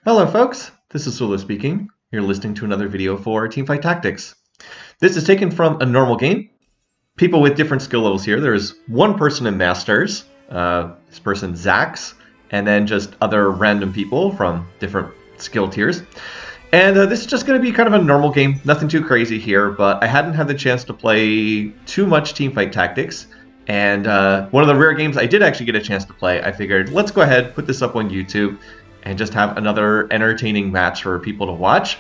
Hello folks, this is Solo speaking. You're listening to another video for Teamfight Tactics. This is taken from a normal game. People with different skill levels here. There's one person in Masters, this person Zax, and then just other random people from different skill tiers. And this is just going to be kind of a normal game, nothing too crazy here, but I hadn't had the chance to play too much Teamfight Tactics. And one of the rare games I did actually get a chance to play, I figured let's go ahead, put this up on YouTube, and just have another entertaining match for people to watch.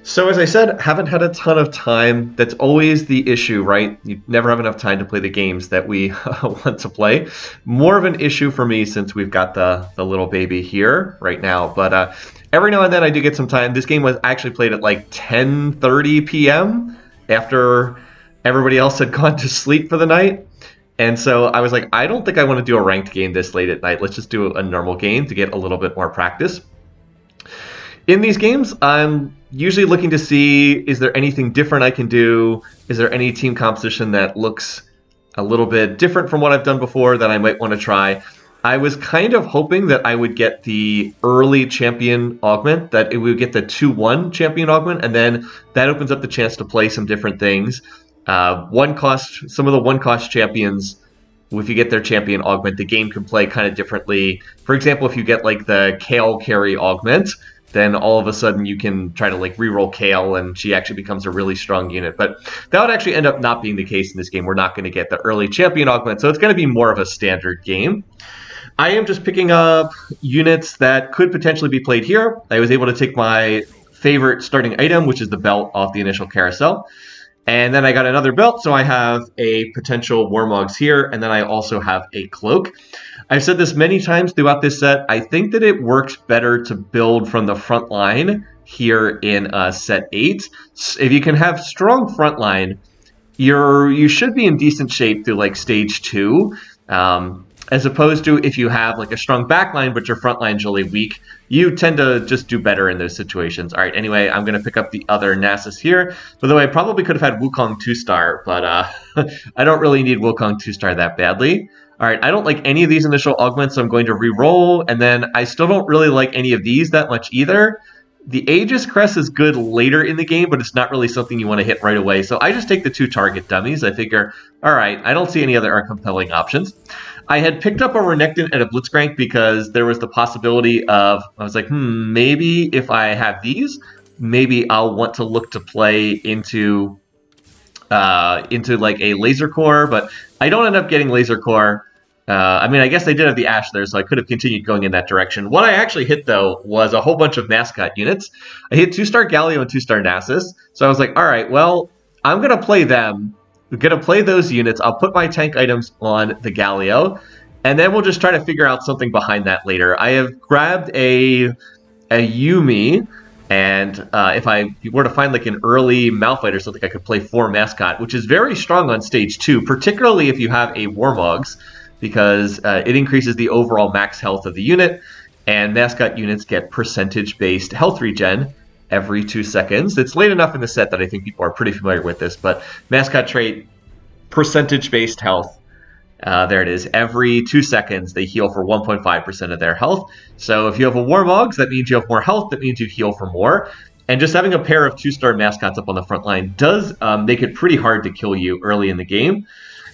So as I said, haven't had a ton of time. That's always the issue, right? You never have enough time to play the games that we want to play. More of an issue for me since we've got the little baby here right now. But every now and then I do get some time. This game was actually played at like 10:30 p.m. after everybody else had gone to sleep for the night. And so I was like, I don't think I want to do a ranked game this late at night. Let's just do a normal game to get a little bit more practice. In these games, I'm usually looking to see, is there anything different I can do? Is there any team composition that looks a little bit different from what I've done before that I might want to try? I was kind of hoping that I would get the early champion augment, that it would get the 2-1 champion augment, and then that opens up the chance to play some different things. Some of the one-cost champions, if you get their champion augment, the game can play kind of differently. For example, if you get like the Kale carry augment, then all of a sudden you can try to like reroll Kale and she actually becomes a really strong unit. But that would actually end up not being the case in this game. We're not going to get the early champion augment, so it's going to be more of a standard game. I am just picking up units that could potentially be played here. I was able to take my favorite starting item, which is the belt, off the initial carousel. And then I got another belt, so I have a potential Warmogs here, and then I also have a cloak. I've said this many times throughout this set. I think that it works better to build from the front line here in set 8. If you can have strong front line, you should be in decent shape through like stage 2. As opposed to if you have like a strong back line, but your front line's really weak, you tend to just do better in those situations. All right, anyway, I'm going to pick up the other Nasus here. By the way, I probably could have had Wukong 2-star, but I don't really need Wukong 2-star that badly. All right, I don't like any of these initial augments, so I'm going to re-roll, and then I still don't really like any of these that much either. The Aegis Crest is good later in the game, but it's not really something you want to hit right away. So I just take the 2 target dummies. I figure, all right, I don't see any other compelling options. I had picked up a Renekton and a Blitzcrank because there was the possibility of, I was like, maybe if I have these, maybe I'll want to look to play into like a Laser Core, but I don't end up getting Laser Core. I mean, I guess I did have the Ash there, so I could have continued going in that direction. What I actually hit, though, was a whole bunch of mascot units. I hit 2-star Galio and 2-star Nasus, so I was like, all right, well, I'm going to play them. I'm going to play those units. I'll put my tank items on the Galio, and then we'll just try to figure out something behind that later. I have grabbed a Yuumi, and if I were to find like an early Malphite or something, I could play 4 mascot, which is very strong on stage 2, particularly if you have a Warmogs, because it increases the overall max health of the unit, and mascot units get percentage-based health regen every 2 seconds. It's late enough in the set that I think people are pretty familiar with this, but mascot trait, percentage-based health, there it is. Every 2 seconds, they heal for 1.5% of their health. So if you have a Warmogs, that means you have more health, that means you heal for more. And just having a pair of 2-star mascots up on the front line does make it pretty hard to kill you early in the game.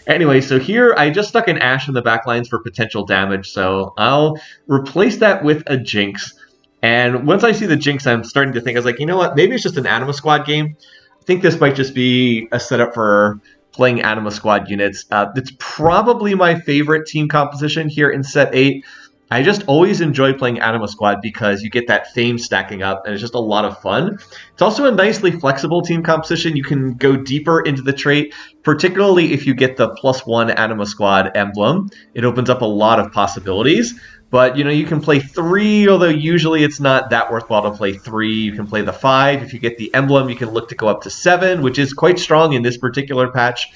Anyway, so here I just stuck an Ash in the back lines for potential damage, so I'll replace that with a Jinx. And once I see the Jinx, I'm starting to think, I was like, you know what, maybe it's just an Anima Squad game. I think this might just be a setup for playing Anima Squad units. It's probably my favorite team composition here in set 8. I just always enjoy playing Anima Squad because you get that fame stacking up, and it's just a lot of fun. It's also a nicely flexible team composition. You can go deeper into the trait, particularly if you get the +1 Anima Squad emblem. It opens up a lot of possibilities. But, you know, you can play 3, although usually it's not that worthwhile to play 3. You can play the 5. If you get the emblem, you can look to go up to 7, which is quite strong in this particular patch.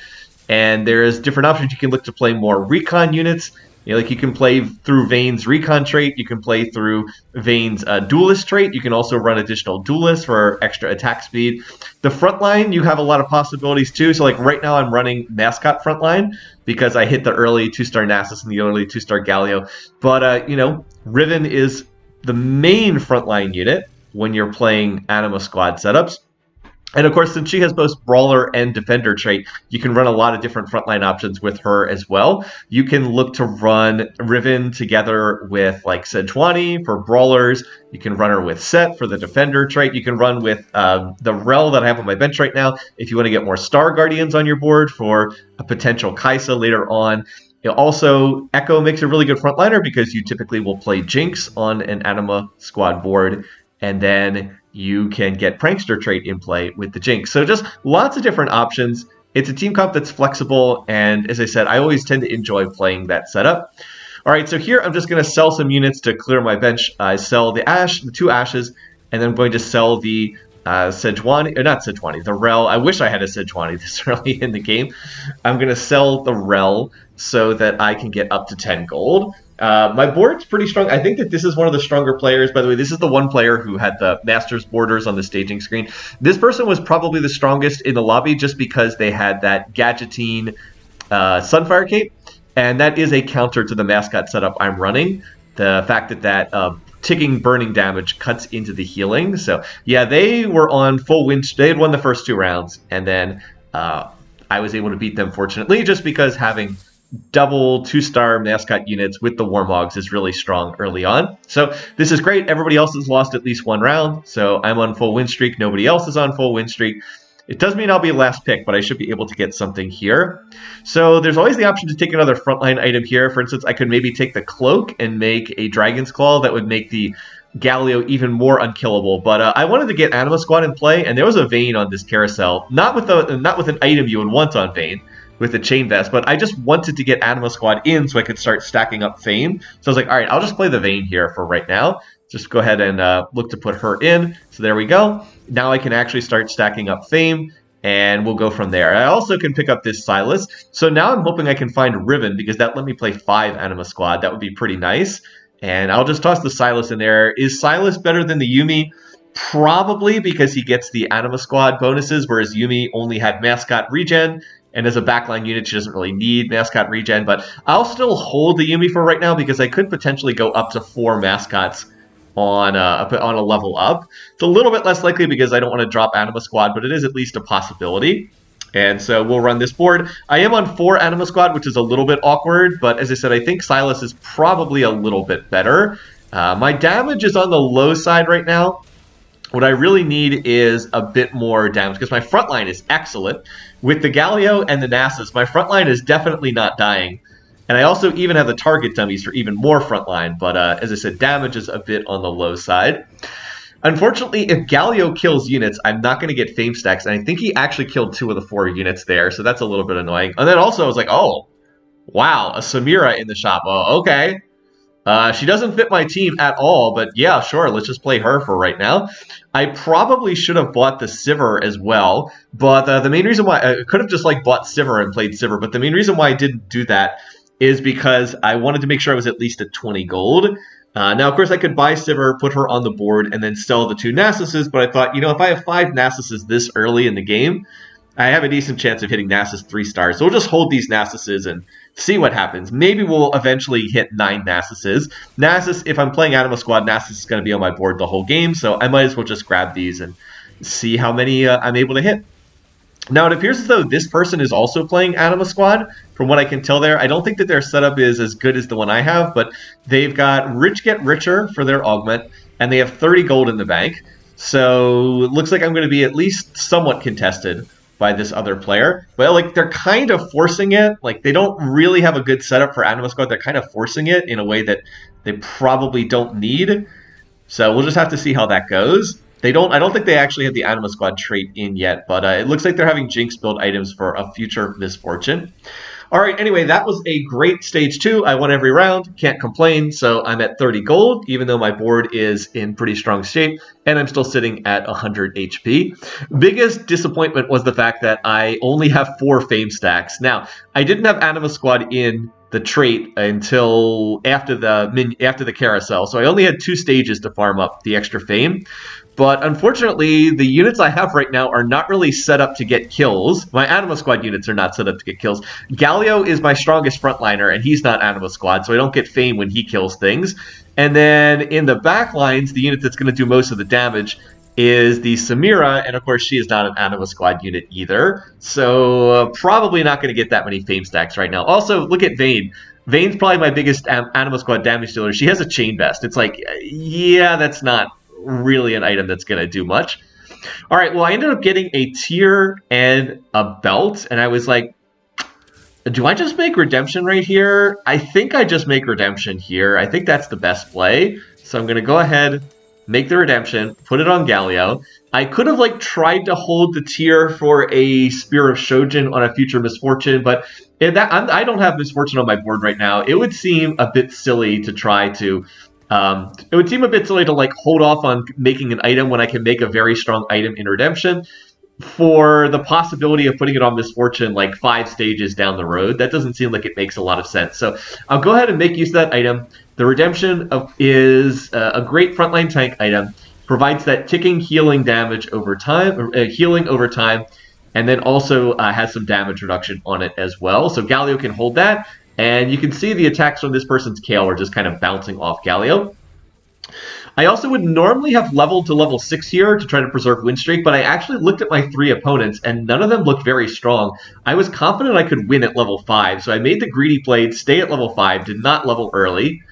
And there's different options. You can look to play more recon units. You know, like you can play through Vayne's recon trait. You can play through Vayne's duelist trait. You can also run additional duelists for extra attack speed. The front line, you have a lot of possibilities too. So like right now I'm running mascot front line because I hit the early 2-star Nasus and the early 2-star Galio. But, you know, Riven is the main frontline unit when you're playing Anima Squad setups. And of course, since she has both Brawler and Defender trait, you can run a lot of different frontline options with her as well. You can look to run Riven together with like Sejuani for Brawlers. You can run her with Set for the Defender trait. You can run with the Rel that I have on my bench right now if you want to get more Star Guardians on your board for a potential Kaisa later on. Also, Echo makes a really good frontliner because you typically will play Jinx on an Anima Squad board, and then you can get Prankster trait in play with the Jinx. So just lots of different options. It's a team comp that's flexible, and as I said, I always tend to enjoy playing that setup. All right, so here I'm just going to sell some units to clear my bench. I sell the Ashe, the 2 Ashes, and then I'm going to sell the Sejuani, or not Sejuani, the Rel. I wish I had a Sejuani this early in the game. I'm going to sell the Rel so that I can get up to 10 gold. My board's pretty strong. I think that this is one of the stronger players. By the way, this is the one player who had the Masters borders on the staging screen. This person was probably the strongest in the lobby just because they had that Gadgettine Sunfire Cape, and that is a counter to the mascot setup I'm running. The fact that ticking burning damage cuts into the healing. So yeah, they were on full win. They had won the first 2 rounds, and then I was able to beat them, fortunately, just because having double 2-star mascot units with the Warmogs is really strong early on. So this is great. Everybody else has lost at least 1 round, so I'm on full win streak. Nobody else is on full win streak. It does mean I'll be last pick, but I should be able to get something here. So there's always the option to take another frontline item here. For instance, I could maybe take the Cloak and make a Dragon's Claw. That would make the Galio even more unkillable. But I wanted to get Anima Squad in play, and there was a Vayne on this carousel. Not with an item you would want on Vayne, with the Chain Vest, but I just wanted to get Anima Squad in so I could start stacking up Fame. So I was like, all right, I'll just play the Vayne here for right now. Just go ahead and look to put her in. So there we go. Now I can actually start stacking up Fame, and we'll go from there. I also can pick up this Sylas. So now I'm hoping I can find Riven, because that let me play 5 Anima Squad. That would be pretty nice. And I'll just toss the Sylas in there. Is Sylas better than the Yuumi? Probably, because he gets the Anima Squad bonuses, whereas Yuumi only had mascot regen. And as a backline unit, she doesn't really need mascot regen. But I'll still hold the Yuumi for right now because I could potentially go up to 4 mascots on a level up. It's a little bit less likely because I don't want to drop Anima Squad, but it is at least a possibility. And so we'll run this board. I am on 4 Anima Squad, which is a little bit awkward. But as I said, I think Sylas is probably a little bit better. My damage is on the low side right now. What I really need is a bit more damage because my front line is excellent. With the Galio and the Nasus, my front line is definitely not dying. And I also even have the target dummies for even more front line. But as I said, damage is a bit on the low side. Unfortunately, if Galio kills units, I'm not going to get Fame stacks. And I think he actually killed 2 of the 4 units there. So that's a little bit annoying. And then also I was like, oh, wow, a Samira in the shop. Oh, okay. She doesn't fit my team at all, but yeah, sure, let's just play her for right now. I probably should have bought the Sivir as well, but the main reason why I could have just like bought Sivir and played Sivir, but the main reason why I didn't do that is because I wanted to make sure I was at least at 20 gold. Now, of course, I could buy Sivir, put her on the board, and then sell the 2 Nasuses, but I thought, you know, if I have 5 Nasuses this early in the game, I have a decent chance of hitting Nasus 3 stars. So we'll just hold these Nasuses and see what happens. Maybe we'll eventually hit 9 Nasuses. Nasus, if I'm playing Anima Squad, Nasus is going to be on my board the whole game, so I might as well just grab these and see how many I'm able to hit. Now, it appears as though this person is also playing Anima Squad. From what I can tell there, I don't think that their setup is as good as the one I have, but they've got Rich Get Richer for their augment, and they have 30 gold in the bank. So it looks like I'm going to be at least somewhat contested by this other player. But like they're kind of forcing it. Like they don't really have a good setup for Anima Squad. They're kind of forcing it in a way that they probably don't need. So we'll just have to see how that goes. I don't think they actually have the Anima Squad trait in yet, but it looks like they're having Jinx build items for a future misfortune. All right, anyway, that was a great stage 2. I won every round, can't complain, so I'm at 30 gold, even though my board is in pretty strong shape, and I'm still sitting at 100 HP. Biggest disappointment was the fact that I only have 4 Fame stacks. Now, I didn't have Anima Squad in the trait until after the carousel, so I only had 2 stages to farm up the extra Fame. But unfortunately, the units I have right now are not really set up to get kills. My Anima Squad units are not set up to get kills. Galio is my strongest frontliner, and he's not Anima Squad, so I don't get fame when he kills things. And then in the back lines, the unit that's going to do most of the damage is the Samira, and of course she is not an Anima Squad unit either. So probably not going to get that many fame stacks right now. Also, look at Vayne. Vayne's probably my biggest Anima Squad damage dealer. She has a chain vest. It's like, yeah, that's not really an item that's going to do much. All right, well, I ended up getting a tier and a belt, and I was like, do I just make Redemption right here? I think I just make Redemption here. I think that's the best play. So I'm going to go ahead, make the Redemption, put it on Galio. I could have like tried to hold the tier for a Spear of Shojin on a future Misfortune, but I don't have Misfortune on my board right now. It would seem a bit silly to try to it would seem a bit silly to like hold off on making an item when I can make a very strong item in Redemption for the possibility of putting it on Misfortune like 5 stages down the road. That doesn't seem like it makes a lot of sense. So I'll go ahead and make use of that item. The Redemption is a great frontline tank item. Provides that ticking healing damage over time, healing over time, and then also has some damage reduction on it as well. So Galio can hold that. And you can see the attacks from this person's Kale are just kind of bouncing off Galio. I also would normally have leveled to level 6 here to try to preserve win streak, but I actually looked at my 3 opponents, and none of them looked very strong. I was confident I could win at level 5, so I made the greedy play, stay at level 5, did not level early,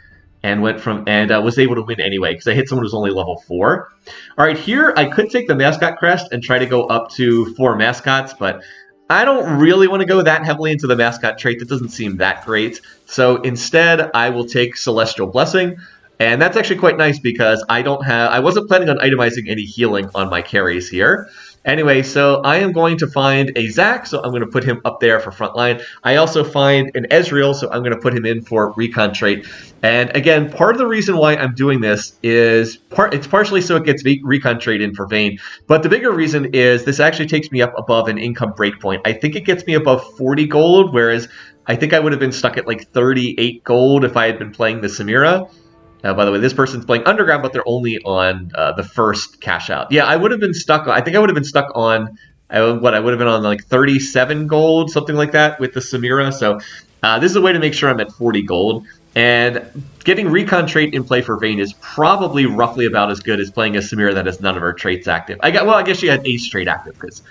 and was able to win anyway, because I hit someone who's only level 4. All right, here I could take the Mascot Crest and try to go up to 4 Mascots, but I don't really want to go that heavily into the Mascot trait. That doesn't seem that great. So instead, I will take Celestial Blessing. And that's actually quite nice because I wasn't planning on itemizing any healing on my carries here. Anyway, so I am going to find a Zac, so I'm going to put him up there for frontline. I also find an Ezreal, so I'm going to put him in for recon trait. And again, part of the reason why I'm doing this is it's partially so it gets recon trait in for Vayne, but the bigger reason is this actually takes me up above an income breakpoint. I think it gets me above 40 gold, whereas I think I would have been stuck at like 38 gold if I had been playing the Samira. By the way, this person's playing Underground, but they're only on the first cash out. Yeah, I would have been stuck. I think I would have been stuck on I would have been on like 37 gold, something like that, with the Samira. So this is a way to make sure I'm at 40 gold. And getting recon trait in play for Vayne is probably roughly about as good as playing a Samira that has none of her traits active. I guess she had ace trait active because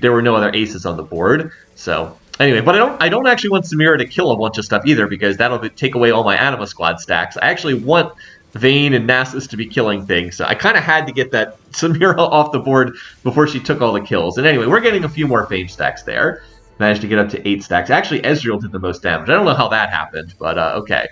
there were no other aces on the board. So anyway, but I don't actually want Samira to kill a bunch of stuff either because that'll take away all my Anima Squad stacks. I actually want Vayne and Nasus to be killing things. So I kind of had to get that Samira off the board before she took all the kills. And anyway, we're getting a few more fame stacks there. Managed to get up to 8 stacks. Actually, Ezreal did the most damage. I don't know how that happened, but okay.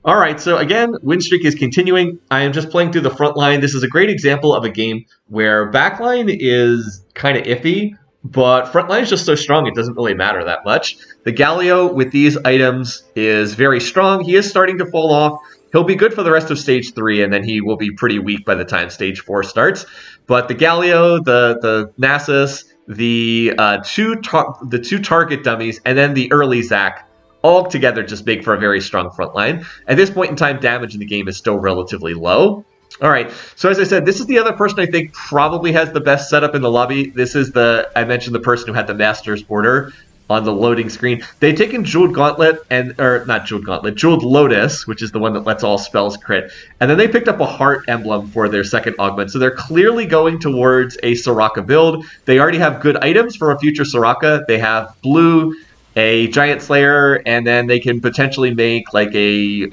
All right, so again, win streak is continuing. I am just playing through the front line. This is a great example of a game where backline is kind of iffy, but frontline is just so strong it doesn't really matter that much. The Galio with these items is very strong. He is starting to fall off. He'll be good for the rest of Stage 3, and then he will be pretty weak by the time Stage 4 starts. But the Galio, the Nasus, the two target dummies, and then the early Zac, all together just make for a very strong front line. At this point in time, damage in the game is still relatively low. All right, so as I said, this is the other person I think probably has the best setup in the lobby. This is I mentioned the person who had the Master's Order on the loading screen. They've taken Jeweled Gauntlet, Jeweled Lotus, which is the one that lets all spells crit. And then they picked up a heart emblem for their second augment. So they're clearly going towards a Soraka build. They already have good items for a future Soraka. They have blue, a Giant Slayer, and then they can potentially make like a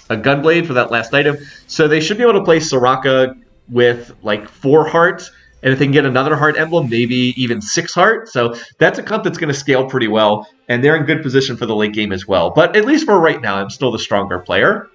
Gunblade for that last item. So they should be able to play Soraka with like 4 hearts. And if they can get another heart emblem, maybe even 6 heart. So that's a comp that's going to scale pretty well. And they're in good position for the late game as well. But at least for right now, I'm still the stronger player.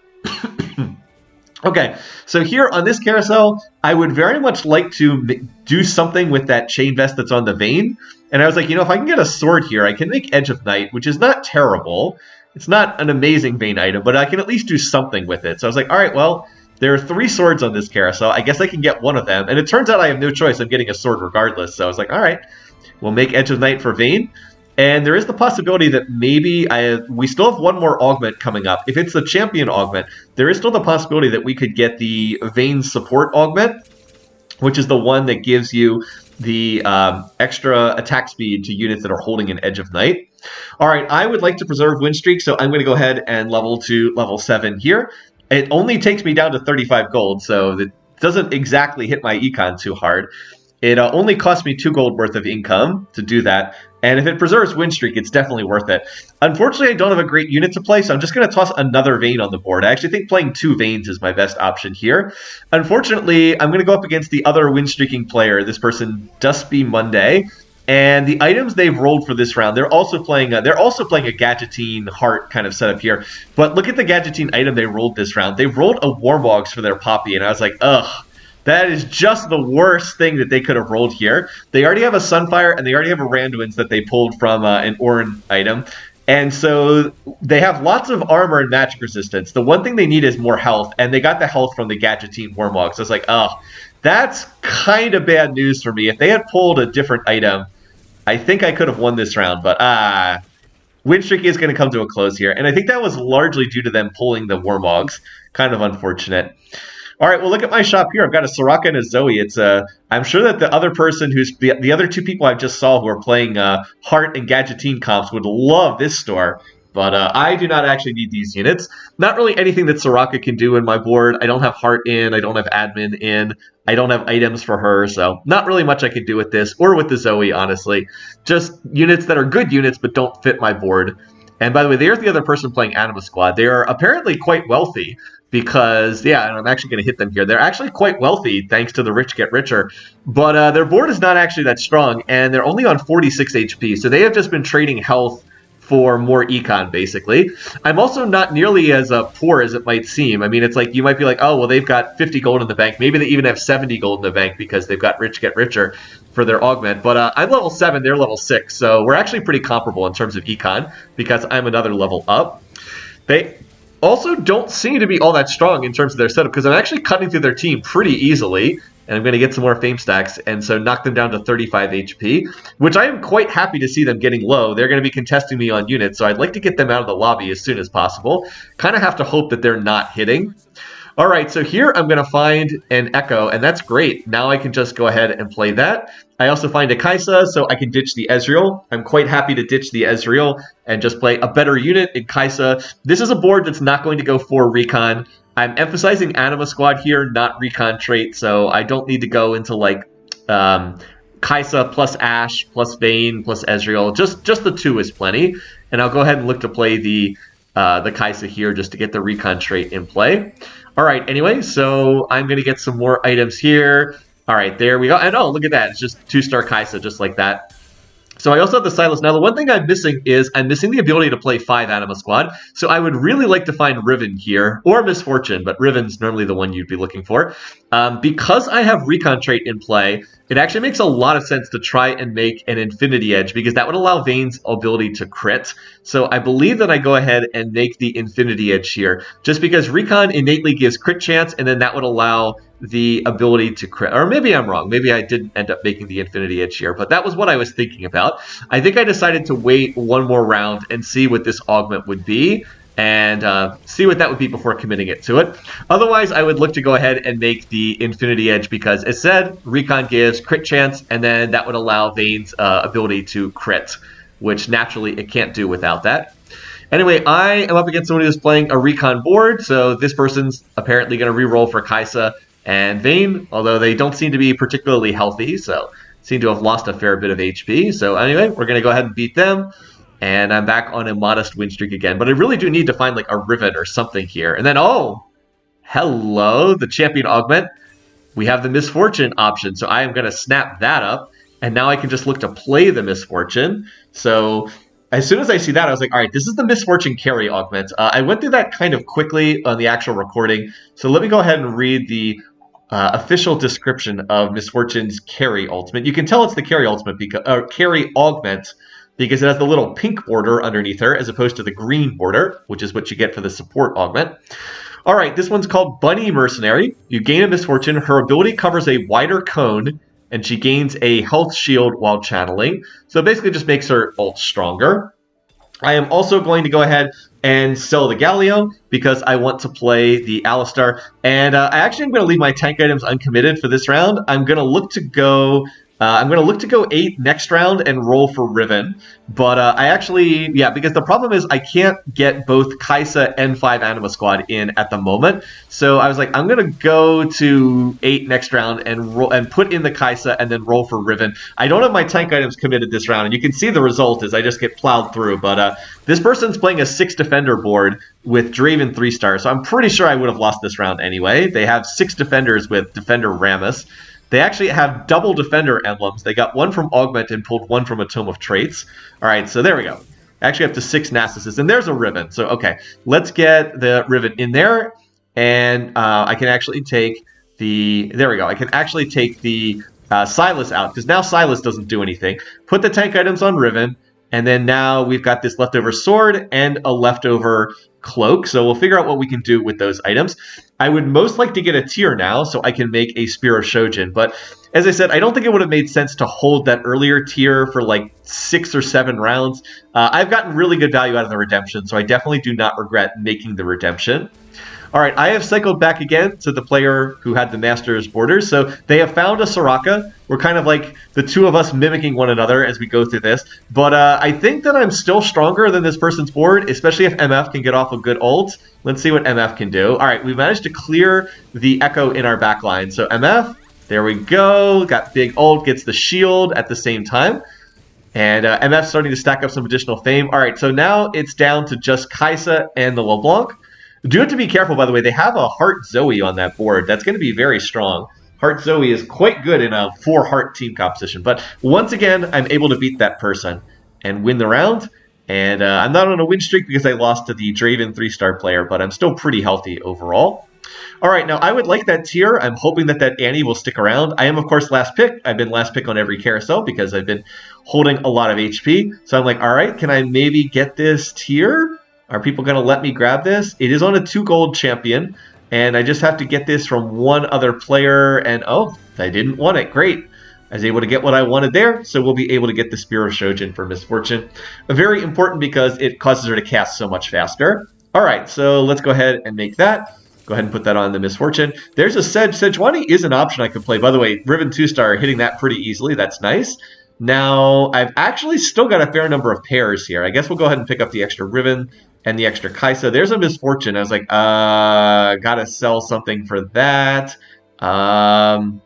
Okay, so here on this carousel, I would very much like to do something with that chain vest that's on the Vayne. And I was like, if I can get a sword here, I can make Edge of Night, which is not terrible. It's not an amazing Vayne item, but I can at least do something with it. So I was like, all right, well, there are 3 swords on this carousel. I guess I can get one of them. And it turns out I have no choice. I'm getting a sword regardless. So I was like, all right, we'll make Edge of Night for Vayne. And there is the possibility that maybe we still have one more augment coming up. If it's the champion augment, there is still the possibility that we could get the Vayne support augment. which is the one that gives you the extra attack speed to units that are holding an Edge of Night. All right, I would like to preserve win streak, so I'm going to go ahead and level to level 7 here. It only takes me down to 35 gold, so it doesn't exactly hit my econ too hard. It only costs me 2 gold worth of income to do that, and if it preserves win streak, it's definitely worth it. Unfortunately, I don't have a great unit to play, so I'm just going to toss another Vayne on the board. I actually think playing 2 Vaynes is my best option here. Unfortunately, I'm going to go up against the other win streaking player, this person, Dustby Monday, and the items they've rolled for this round, they're also playing a Gadgettine Heart kind of setup here. But look at the Gadgettine item they rolled this round. They rolled a Warmogs for their Poppy, and I was like, ugh. That is just the worst thing that they could have rolled here. They already have a Sunfire, and they already have a Randuin's that they pulled from an Orin item. And so they have lots of armor and magic resistance. The one thing they need is more health, and they got the health from the Gadgettine Warmog. So I was like, oh, that's kind of bad news for me. If they had pulled a different item, I think I could have won this round. But win streak is going to come to a close here. And I think that was largely due to them pulling the Warmogs. Kind of unfortunate. All right, well, look at my shop here. I've got a Soraka and a Zoe. It's I'm sure that the other person who's the other 2 people I just saw who are playing Heart and Gadgettine comps would love this store. But I do not actually need these units. Not really anything that Soraka can do in my board. I don't have Heart in. I don't have Admin in. I don't have items for her. So not really much I can do with this or with the Zoe, honestly. Just units that are good units but don't fit my board. And by the way, there's the other person playing Anima Squad. They are apparently quite wealthy. Because, yeah, and I'm actually going to hit them here. They're actually quite wealthy, thanks to the rich get richer. But their board is not actually that strong, and they're only on 46 HP. So they have just been trading health for more econ, basically. I'm also not nearly as poor as it might seem. I mean, it's like, you might be like, oh, well, they've got 50 gold in the bank. Maybe they even have 70 gold in the bank because they've got rich get richer for their augment. But I'm level 7, they're level 6. So we're actually pretty comparable in terms of econ because I'm another level up. They also don't seem to be all that strong in terms of their setup because I'm actually cutting through their team pretty easily, and I'm going to get some more fame stacks and so knock them down to 35 HP, which I am quite happy to see them getting low. They're going to be contesting me on units, so I'd like to get them out of the lobby as soon as possible. Kind of have to hope that they're not hitting. All right, so here I'm going to find an Echo, and that's great. Now I can just go ahead and play that. I also find a Kaisa, so I can ditch the Ezreal. I'm quite happy to ditch the Ezreal and just play a better unit in Kaisa. This is a board that's not going to go for Recon. I'm emphasizing Anima Squad here, not Recon trait, so I don't need to go into like Kaisa plus Ashe plus Vayne plus Ezreal. Just the 2 is plenty, and I'll go ahead and look to play the Kaisa here just to get the Recon trait in play. All right, anyway, so I'm going to get some more items here. All right, there we go. And oh, look at that. It's just 2-star Kaisa, just like that. So I also have the Silas. Now, the one thing I'm missing is I'm missing the ability to play 5 Anima Squad. So I would really like to find Riven here, or Misfortune, but Riven's normally the one you'd be looking for. Because I have Recon trait in play, it actually makes a lot of sense to try and make an Infinity Edge, because that would allow Vayne's ability to crit. So I believe that I go ahead and make the Infinity Edge here, just because Recon innately gives crit chance, and then that would allow the ability to crit. Or maybe I'm wrong. Maybe I didn't end up making the Infinity Edge here, but that was what I was thinking about. I think I decided to wait one more round and see what this augment would be, and see what that would be before committing it to it. Otherwise, I would look to go ahead and make the Infinity Edge because it said Recon gives crit chance, and then that would allow Vayne's ability to crit, which naturally it can't do without that. Anyway, I am up against someone who's playing a Recon board, so this person's apparently going to reroll for Kaisa and Vayne, although they don't seem to be particularly healthy, so seem to have lost a fair bit of HP. So anyway, we're going to go ahead and beat them. And I'm back on a modest win streak again. But I really do need to find like a Riven or something here. And then, oh, hello, the Champion Augment. We have the Misfortune option. So I am going to snap that up. And now I can just look to play the Misfortune. So as soon as I see that, I was like, all right, this is the Misfortune carry augment. I went through that kind of quickly on the actual recording. So let me go ahead and read the official description of Misfortune's carry ultimate. You can tell it's the carry ultimate because carry augment, because it has the little pink border underneath her as opposed to the green border, which is what you get for the support augment. All right, this one's called Bunny Mercenary. You gain a Misfortune. Her ability covers a wider cone, and she gains a health shield while channeling. So it basically just makes her ult stronger. I am also going to go ahead and sell the Galio because I want to play the Alistar. And I actually am going to leave my tank items uncommitted for this round. I'm going to look to go. I'm going to look to go 8 next round and roll for Riven. But I actually, yeah, because the problem is I can't get both Kaisa and 5 Anima Squad in at the moment. So I was like, I'm going to go to 8 next round and roll and put in the Kaisa and then roll for Riven. I don't have my tank items committed this round, and you can see the result is I just get plowed through. But this person's playing a 6 defender board with Draven 3-star, so I'm pretty sure I would have lost this round anyway. They have 6 defenders with Defender Rammus. They actually have double defender emblems. They got one from Augment and pulled one from a Tome of Traits. All right, so there we go. Actually up to 6 Narcissus, and there's a Riven. So, okay, let's get the Riven in there, and I can actually take the... There we go. I can actually take the Silas out, because now Silas doesn't do anything. Put the tank items on Riven, and then now we've got this leftover sword and a leftover cloak. So we'll figure out what we can do with those items. I would most like to get a tier now so I can make a Spear of Shojin. But as I said, I don't think it would have made sense to hold that earlier tier for like 6 or 7 rounds. I've gotten really good value out of the redemption, so I definitely do not regret making the redemption. All right, I have cycled back again to the player who had the Master's Borders. So they have found a Soraka. We're kind of like the two of us mimicking one another as we go through this. But I think that I'm still stronger than this person's board, especially if MF can get off a good ult. Let's see what MF can do. All right, we managed to clear the Echo in our backline. So MF, there we go. Got big ult, gets the shield at the same time. And MF's starting to stack up some additional fame. All right, so now it's down to just Kaisa and the LeBlanc. Do have to be careful, by the way. They have a Heart Zoe on that board. That's going to be very strong. Heart Zoe is quite good in a 4-heart team composition. But once again, I'm able to beat that person and win the round. And I'm not on a win streak because I lost to the Draven 3-star player, but I'm still pretty healthy overall. All right, now I would like that tier. I'm hoping that Annie will stick around. I am, of course, last pick. I've been last pick on every carousel because I've been holding a lot of HP. So I'm like, all right, can I maybe get this tier? Are people going to let me grab this? It is on a 2 gold champion, and I just have to get this from one other player, and oh, I didn't want it. Great. I was able to get what I wanted there, so we'll be able to get the Spear of Shojin for Misfortune. Very important because it causes her to cast so much faster. All right, so let's go ahead and make that. Go ahead and put that on the Misfortune. There's a Sedge. Sejuani is an option I could play. By the way, Riven 2-star hitting that pretty easily. That's nice. Now, I've actually still got a fair number of pairs here. I guess we'll go ahead and pick up the extra Riven and the extra Kaisa. There's a Misfortune. I was like, gotta sell something for that. I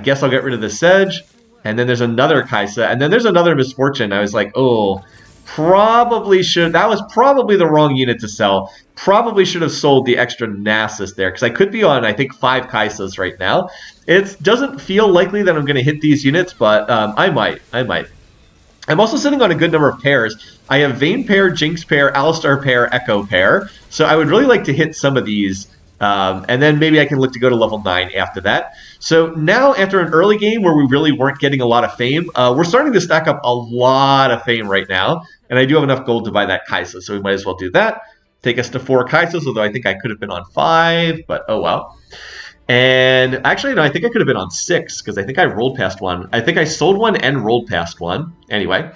guess I'll get rid of the Sedge. And then there's another Kaisa. And then there's another Misfortune. I was like, oh, probably should. That was probably the wrong unit to sell. Probably should have sold the extra Nasus there because I could be on, I think, 5 Kaisas right now. It doesn't feel likely that I'm going to hit these units, but I might. I'm also sitting on a good number of pairs. I have Vayne pair, Jinx pair, Alistar pair, Echo pair. So I would really like to hit some of these. And then maybe I can look to go to level 9 after that. So now, after an early game where we really weren't getting a lot of fame, we're starting to stack up a lot of fame right now. And I do have enough gold to buy that Kaisa, so we might as well do that. Take us to 4 Kaisas, although I think I could have been on 5, but oh well. And actually, no, I think I could have been on 6, because I think I rolled past 1. I think I sold 1 and rolled past 1. Anyway.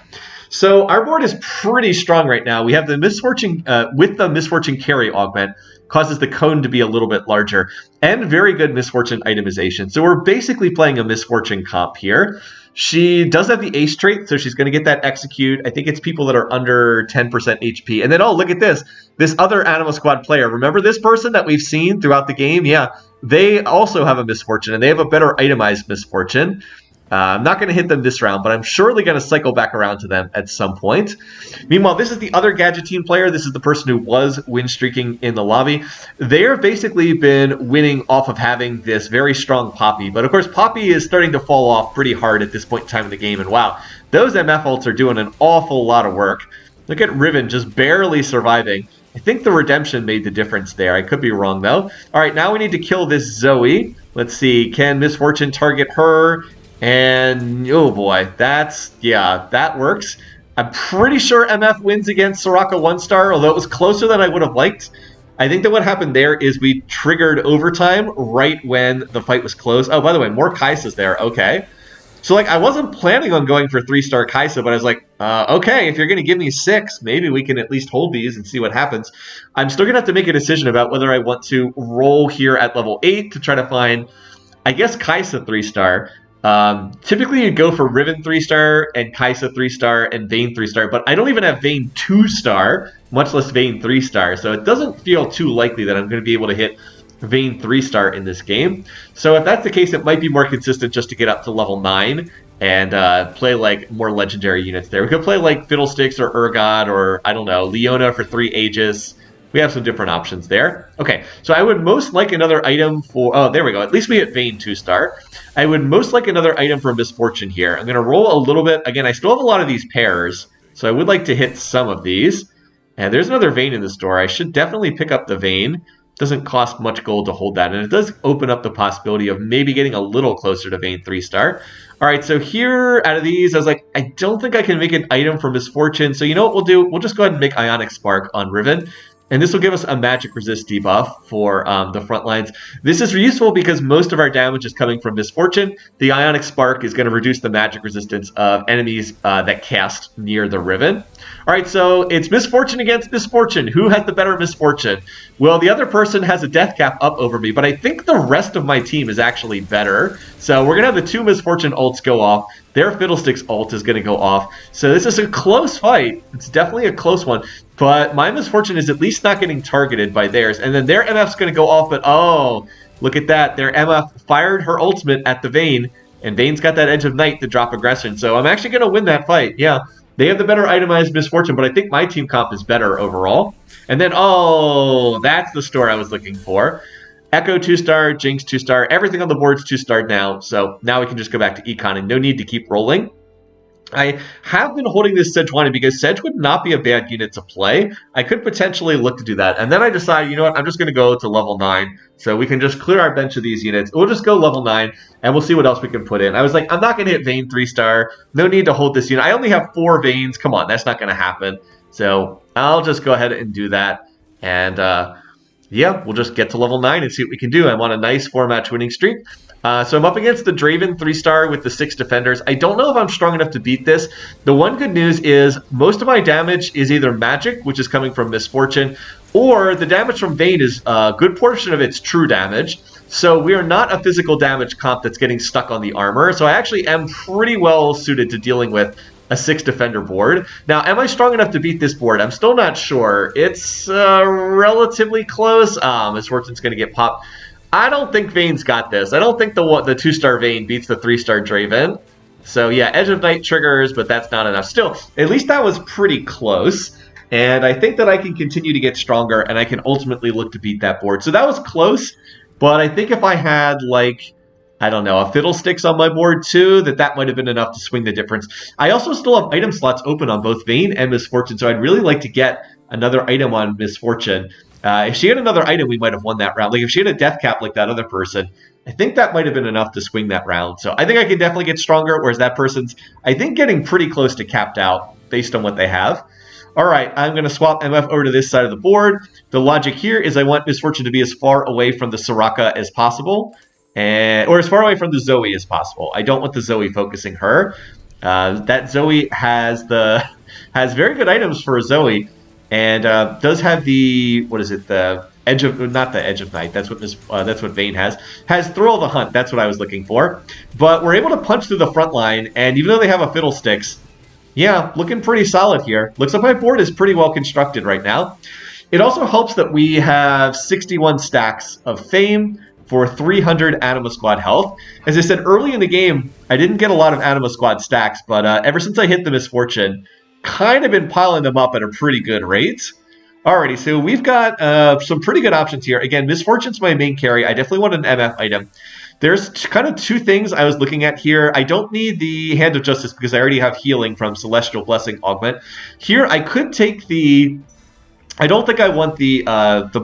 So our board is pretty strong right now. We have the Misfortune, with the Misfortune carry augment, causes the cone to be a little bit larger, and very good Misfortune itemization. So we're basically playing a Misfortune comp here. She does have the Ace trait, so she's going to get that Execute. I think it's people that are under 10% HP. And then, oh, look at this. This other Anima Squad player. Remember this person that we've seen throughout the game? Yeah, they also have a Misfortune, and they have a better itemized Misfortune. I'm not going to hit them this round, but I'm surely going to cycle back around to them at some point. Meanwhile, this is the other Gadgeteam player. This is the person who was win streaking in the lobby. They've basically been winning off of having this very strong Poppy. But of course, Poppy is starting to fall off pretty hard at this point in time in the game. And wow, those MF ults are doing an awful lot of work. Look at Riven just barely surviving. I think the redemption made the difference there. I could be wrong, though. All right, now we need to kill this Zoe. Let's see. Can Misfortune target her? And, oh boy, that works. I'm pretty sure MF wins against Soraka 1-star, although it was closer than I would have liked. I think that what happened there is we triggered overtime right when the fight was closed. Oh, by the way, more Kaisas there. Okay. So, like, I wasn't planning on going for 3-star Kaisa, but I was like, okay, if you're going to give me 6, maybe we can at least hold these and see what happens. I'm still going to have to make a decision about whether I want to roll here at level 8 to try to find, I guess, Kaisa 3-star. Typically, you'd go for Riven 3-star and Kaisa 3-star and Vayne 3-star, but I don't even have Vayne 2-star, much less Vayne 3-star, so it doesn't feel too likely that I'm going to be able to hit Vayne 3-star in this game. So if that's the case, it might be more consistent just to get up to level 9 and play like more legendary units there. We could play like Fiddlesticks or Urgot or, I don't know, Leona for 3 Aegis. We have some different options there. Okay, so I would most like another item for... Oh, there we go. At least we hit Vayne 2-star. I would most like another item for Misfortune here. I'm going to roll a little bit. Again, I still have a lot of these pairs, so I would like to hit some of these. And there's another Vayne in the store. I should definitely pick up the Vayne. Doesn't cost much gold to hold that, and it does open up the possibility of maybe getting a little closer to Vayne 3-star. All right, so here, out of these, I was like, I don't think I can make an item for Misfortune, so you know what we'll do? We'll just go ahead and make Ionic Spark on Riven, and this will give us a magic resist debuff for the front lines. This is useful because most of our damage is coming from Misfortune. The Ionic Spark is going to reduce the magic resistance of enemies that cast near the Riven. All right, so it's Misfortune against Misfortune. Who has the better Misfortune? Well, the other person has a death cap up over me, but I think the rest of my team is actually better. So we're going to have the 2 Misfortune ults go off. Their Fiddlesticks ult is going to go off. So this is a close fight. It's definitely a close one. But my Misfortune is at least not getting targeted by theirs. And then their MF's going to go off, but oh, look at that. Their MF fired her ultimate at the Vayne, and Vayne's got that Edge of Night to drop aggression. So I'm actually going to win that fight. Yeah. They have the better itemized Misfortune, but I think my team comp is better overall. And then, oh, that's the store I was looking for. Echo 2-star, Jinx 2-star, everything on the board's 2-starred now. So now we can just go back to Econ and no need to keep rolling. I have been holding this Sejuani because Sedge would not be a bad unit to play. I could potentially look to do that. And then I decided, you know what, I'm just going to go to level 9. So we can just clear our bench of these units. We'll just go level 9, and we'll see what else we can put in. I was like, I'm not going to hit Vayne 3-star. No need to hold this unit. I only have 4 Vaynes. Come on, that's not going to happen. So I'll just go ahead and do that. And yeah, we'll just get to level 9 and see what we can do. I'm on a nice 4-match winning streak. So I'm up against the Draven 3-star with the 6 defenders. I don't know if I'm strong enough to beat this. The one good news is most of my damage is either magic, which is coming from Misfortune, or the damage from Vayne is a good portion of its true damage. So we are not a physical damage comp that's getting stuck on the armor. So I actually am pretty well suited to dealing with a 6-defender board. Now, am I strong enough to beat this board? I'm still not sure. It's relatively close. Misfortune's going to get popped. I don't think Vayne's got this. I don't think the 2-star Vayne beats the 3-star Draven. So yeah, Edge of Night triggers, but that's not enough. Still, at least that was pretty close. And I think that I can continue to get stronger, and I can ultimately look to beat that board. So that was close, but I think if I had, like, I don't know, a Fiddlesticks on my board too, that might have been enough to swing the difference. I also still have item slots open on both Vayne and Misfortune, so I'd really like to get another item on Misfortune. If she had another item, we might have won that round. Like, if she had a death cap like that other person, I think that might have been enough to swing that round. So I think I can definitely get stronger, whereas that person's, I think, getting pretty close to capped out based on what they have. All right, I'm going to swap MF over to this side of the board. The logic here is I want Misfortune to be as far away from the Soraka as possible, or as far away from the Zoe as possible. I don't want the Zoe focusing her. That Zoe has very good items for a Zoe, and does have the, what is it, the Edge of, not the Edge of Night, that's what Vayne has Thrill of the Hunt, that's what I was looking for. But we're able to punch through the front line, and even though they have a Fiddlesticks, yeah, looking pretty solid here. Looks like my board is pretty well constructed right now. It also helps that we have 61 stacks of Fame for 300 Anima Squad health. As I said early in the game, I didn't get a lot of Anima Squad stacks, but ever since I hit the Misfortune, kind of been piling them up at a pretty good rate. Alrighty, so we've got some pretty good options here. Again, Misfortune's my main carry. I definitely want an MF item. There's kind of 2 things I was looking at here. I don't need the Hand of Justice because I already have healing from Celestial Blessing Augment. Here, I could take the... I don't think I want the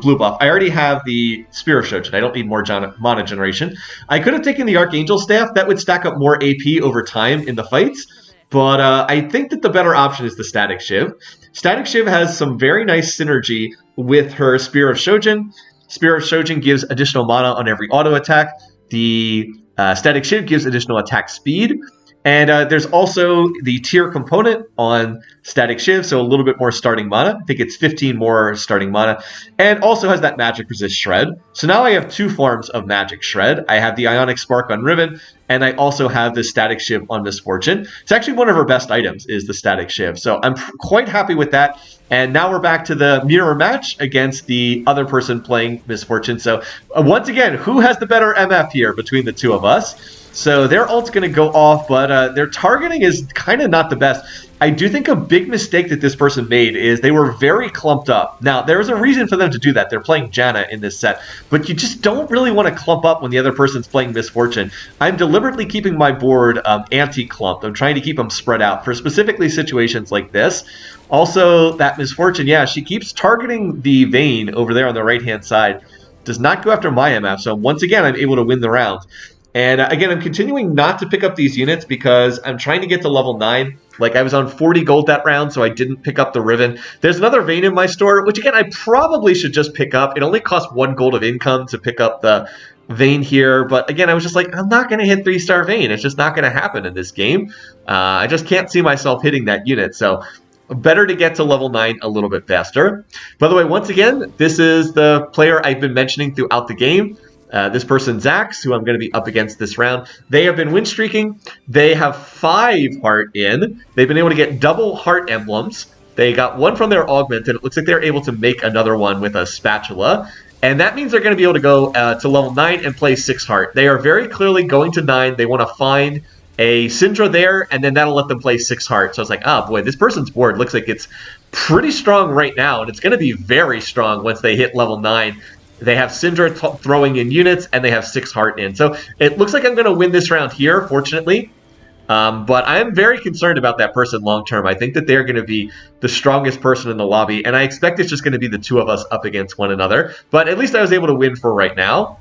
blue buff. I already have the Spear of Shojin. I don't need more mana generation. I could have taken the Archangel Staff. That would stack up more AP over time in the fights. But I think that the better option is the Static Shiv. Static Shiv has some very nice synergy with her Spear of Shojin. Spear of Shojin gives additional mana on every auto attack. The Static Shiv gives additional attack speed. And there's also the tier component on Static Shiv, so a little bit more starting mana. I think it's 15 more starting mana. And also has that Magic Resist Shred. So now I have 2 forms of Magic Shred. I have the Ionic Spark on Riven, and I also have the Static Shiv on Misfortune. It's actually one of her best items, is the Static Shiv. So I'm quite happy with that. And now we're back to the mirror match against the other person playing Misfortune. So once again, who has the better MF here between the two of us? So their ult's going to go off, but their targeting is kind of not the best. I do think a big mistake that this person made is they were very clumped up. Now, there's a reason for them to do that. They're playing Janna in this set, but you just don't really want to clump up when the other person's playing Misfortune. I'm deliberately keeping my board anti-clumped. I'm trying to keep them spread out for specifically situations like this. Also, that Misfortune, yeah, she keeps targeting the Vayne over there on the right-hand side. Does not go after my MF, so once again, I'm able to win the round. And again, I'm continuing not to pick up these units because I'm trying to get to level 9. Like, I was on 40 gold that round, so I didn't pick up the Riven. There's another Vayne in my store, which again, I probably should just pick up. It only costs 1 gold of income to pick up the Vayne here. But again, I was just like, I'm not going to hit 3-star Vayne. It's just not going to happen in this game. I just can't see myself hitting that unit. So better to get to level 9 a little bit faster. By the way, once again, this is the player I've been mentioning throughout the game. This person, Zax, who I'm going to be up against this round, they have been win streaking. They have 5 heart in. They've been able to get double heart emblems. They got 1 from their augment, and it looks like they're able to make another one with a spatula. And that means they're going to be able to go to level 9 and play 6 heart. They are very clearly going to 9. They want to find a Syndra there, and then that'll let them play 6 heart. So I was like, oh boy, this person's board looks like it's pretty strong right now, and it's going to be very strong once they hit level 9. They have Syndra throwing in units, and they have 6 heart in. So it looks like I'm going to win this round here, fortunately. But I am very concerned about that person long term. I think that they're going to be the strongest person in the lobby, and I expect it's just going to be the 2 of us up against one another. But at least I was able to win for right now.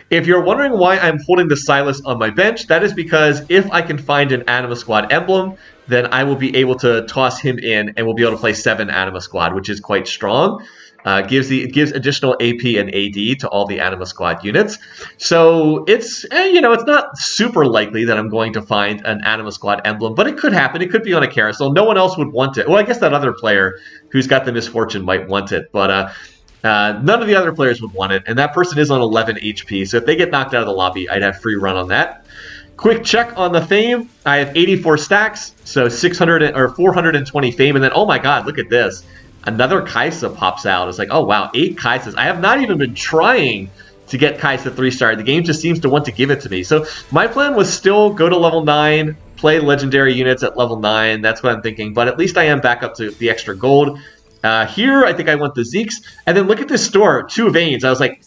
If you're wondering why I'm holding the Silas on my bench, that is because if I can find an Anima Squad emblem, then I will be able to toss him in, and we'll be able to play 7 Anima Squad, which is quite strong. It gives additional AP and AD to all the Anima Squad units. So it's, it's not super likely that I'm going to find an Anima Squad emblem, but it could happen. It could be on a carousel. No one else would want it. Well, I guess that other player who's got the Misfortune might want it, but none of the other players would want it, and that person is on 11 HP, so if they get knocked out of the lobby, I'd have free run on that. Quick check on the fame. I have 84 stacks, so 420 fame, and then, oh my god, look at this. Another Kaisa pops out. It's like, oh wow, 8 Kaisas. I have not even been trying to get Kaisa 3-star. The game just seems to want to give it to me. So my plan was still go to level 9, play legendary units at level 9. That's what I'm thinking, but at least I am back up to the extra gold. Here, I think I want the Zeeks. And then look at this store, 2 Vaynes. I was like,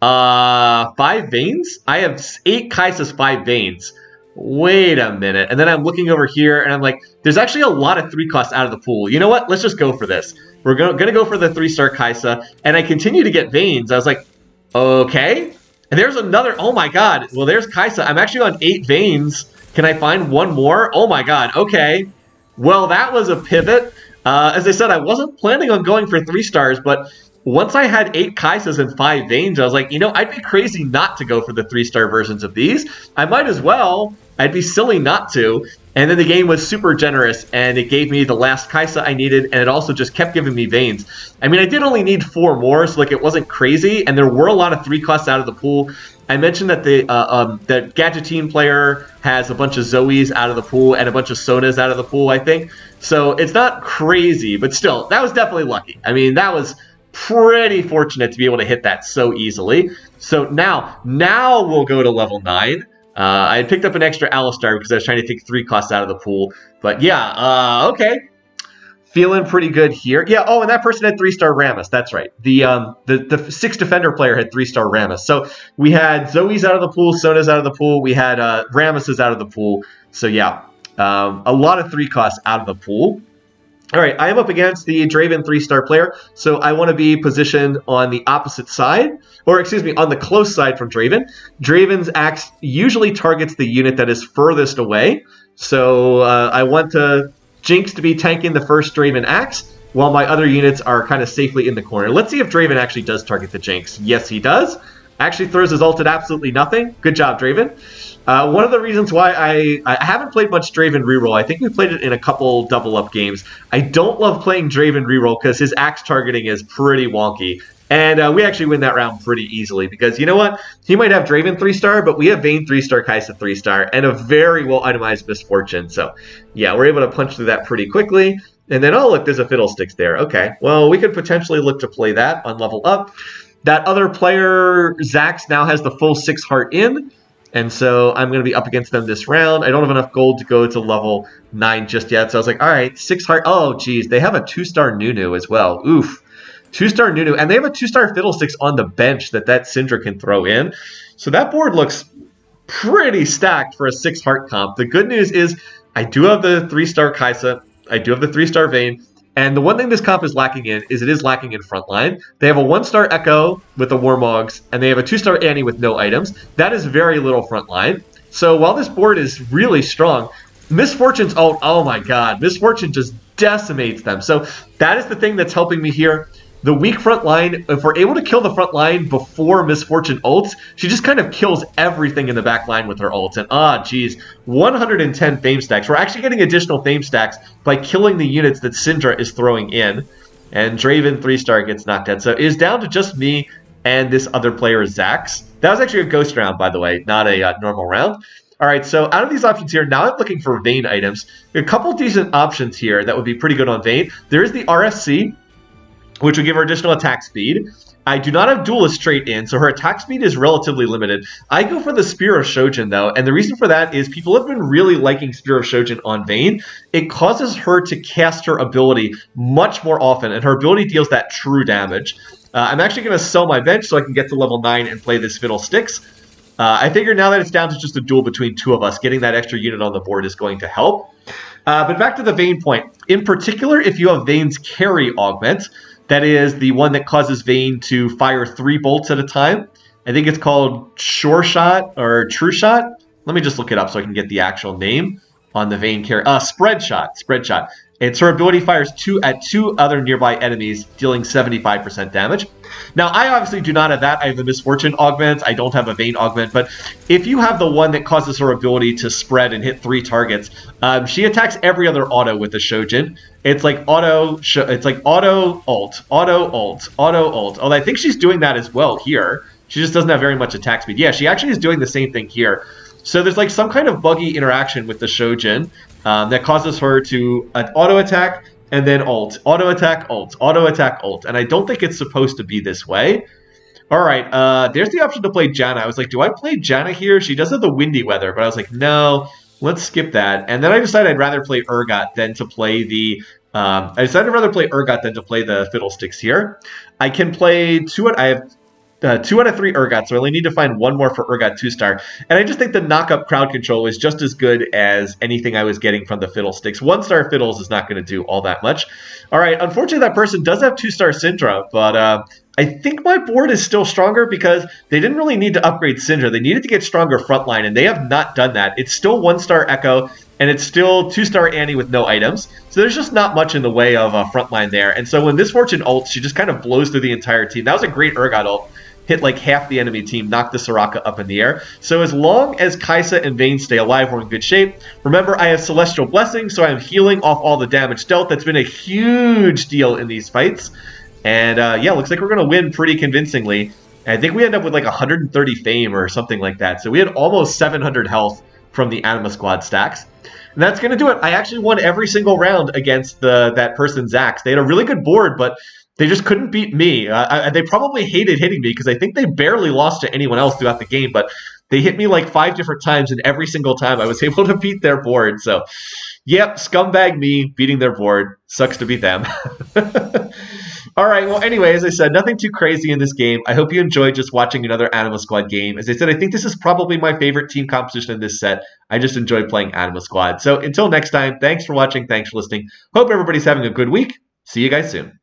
5 Vaynes? I have 8 Kaisas, 5 Vaynes. Wait a minute. And then I'm looking over here, and I'm like, there's actually a lot of 3 costs out of the pool. You know what? Let's just go for this. We're going to go for the 3-star Kaisa. And I continue to get Vaynes. I was like, okay. And there's another. Oh, my God. Well, there's Kaisa. I'm actually on 8 Vaynes. Can I find one more? Oh, my God. Okay. Well, that was a pivot. As I said, I wasn't planning on going for 3 stars, but once I had 8 Kaisas and 5 Vaynes, I was like, I'd be crazy not to go for the 3-star versions of these. I might as well. I'd be silly not to. And then the game was super generous, and it gave me the last Kaisa I needed, and it also just kept giving me Vaynes. I mean, I did only need 4 more, so it wasn't crazy, and there were a lot of 3 costs out of the pool. I mentioned that the Gadgeteen player has a bunch of Zoes out of the pool and a bunch of Sonas out of the pool, I think. So it's not crazy, but still, that was definitely lucky. I mean, that was pretty fortunate to be able to hit that so easily. So now we'll go to level 9. I had picked up an extra Alistar because I was trying to take 3 costs out of the pool. But yeah, okay. Feeling pretty good here. Yeah, oh, and that person had 3-star Rammus. That's right. The 6 defender player had 3-star Rammus. So we had Zoe's out of the pool, Sona's out of the pool. We had Rammus's out of the pool. So yeah, a lot of 3 costs out of the pool. All right, I am up against the Draven 3-star player, so I want to be positioned on the opposite side, or excuse me, on the close side from Draven. Draven's axe usually targets the unit that is furthest away, so I want Jinx to be tanking the first Draven axe, while my other units are kind of safely in the corner. Let's see if Draven actually does target the Jinx. Yes, he does. Actually throws his ult at absolutely nothing. Good job, Draven. One of the reasons why I haven't played much Draven reroll, I think we played it in a couple double up games. I don't love playing Draven reroll because his axe targeting is pretty wonky. And we actually win that round pretty easily because you know what? He might have Draven 3-star, but we have Vayne 3-star, Kai'Sa 3-star, and a very well itemized Misfortune. So yeah, we're able to punch through that pretty quickly. And then, oh, look, there's a Fiddlesticks there. Okay, well, we could potentially look to play that on level up. That other player, Zax, now has the full 6 heart in. And so I'm going to be up against them this round. I don't have enough gold to go to level 9 just yet. So I was like, all right, 6 heart. Oh, geez. They have a 2-star Nunu as well. Oof. 2-star Nunu. And they have a 2-star Fiddlesticks on the bench that Syndra can throw in. So that board looks pretty stacked for a 6 heart comp. The good news is I do have the 3-star Kai'Sa. I do have the 3-star Vayne. And the one thing this comp is lacking in is it is lacking in frontline. They have a 1-star Echo with the Warmogs, and they have a 2-star Annie with no items. That is very little frontline. So while this board is really strong, Misfortune's ult, oh my god, Misfortune just decimates them. So that is the thing that's helping me here. The weak front line, if we're able to kill the front line before Misfortune ults, she just kind of kills everything in the back line with her ults. And geez, 110 fame stacks. We're actually getting additional fame stacks by killing the units that Syndra is throwing in. And Draven 3-star gets knocked out. So it is down to just me and this other player, Zax. That was actually a ghost round, by the way, not a normal round. All right, so out of these options here, now I'm looking for Vayne items. A couple decent options here that would be pretty good on Vayne. There is the RFC, which would give her additional attack speed. I do not have Duelist trait in, so her attack speed is relatively limited. I go for the Spear of Shojin, though, and the reason for that is people have been really liking Spear of Shojin on Vayne. It causes her to cast her ability much more often, and her ability deals that true damage. I'm actually going to sell my bench so I can get to level 9 and play this Fiddlesticks. I figure now that it's down to just a duel between two of us, getting that extra unit on the board is going to help. But back to the Vayne point. In particular, if you have Vayne's carry augment, that is the one that causes Vayne to fire 3 bolts at a time. I think it's called Sure Shot or True Shot. Let me just look it up so I can get the actual name on the Vayne carry. Spread Shot. Spread Shot. It's her ability fires 2 at 2 other nearby enemies, dealing 75% damage. Now, I obviously do not have that. I have the Misfortune augment. I don't have a Vayne augment. But if you have the one that causes her ability to spread and hit 3 targets, she attacks every other auto with the Shojin. It's like auto ult, auto ult, auto ult. Although I think she's doing that as well here. She just doesn't have very much attack speed. Yeah, she actually is doing the same thing here. So there's like some kind of buggy interaction with the Shojin that causes her to auto attack and then ult, auto attack, ult, auto attack, ult. And I don't think it's supposed to be this way. All right, there's the option to play Janna. I was like, do I play Janna here? She does have the windy weather, but I was like, no, let's skip that. And then I decided I'd rather play Urgot than to play the Fiddlesticks here. I can play I have 2 out of 3 Urgot, so I only need to find 1 more for Urgot 2-star. And I just think the knock-up crowd control is just as good as anything I was getting from the Fiddlesticks. 1-star Fiddles is not going to do all that much. All right, unfortunately, that person does have 2-star Syndra, but I think my board is still stronger because they didn't really need to upgrade Syndra. They needed to get stronger frontline, and they have not done that. It's still 1-star Echo, and it's still 2-star Annie with no items. So there's just not much in the way of frontline there. And so when Misfortune ults, she just kind of blows through the entire team. That was a great Urgot ult. Hit like half the enemy team, knocked the Soraka up in the air. So as long as Kai'Sa and Vayne stay alive, we're in good shape. Remember, I have Celestial Blessing, so I'm healing off all the damage dealt. That's been a huge deal in these fights. And yeah, looks like we're going to win pretty convincingly. And I think we end up with like 130 fame or something like that. So we had almost 700 health from the Anima Squad stacks. And that's going to do it. I actually won every single round against that person, Zax. They had a really good board, but they just couldn't beat me. They probably hated hitting me because I think they barely lost to anyone else throughout the game, but they hit me like 5 different times, and every single time I was able to beat their board. So, yep, scumbag me beating their board. Sucks to beat them. All right, well, anyway, as I said, nothing too crazy in this game. I hope you enjoyed just watching another Anima Squad game. As I said, I think this is probably my favorite team composition in this set. I just enjoyed playing Anima Squad. So until next time, thanks for watching. Thanks for listening. Hope everybody's having a good week. See you guys soon.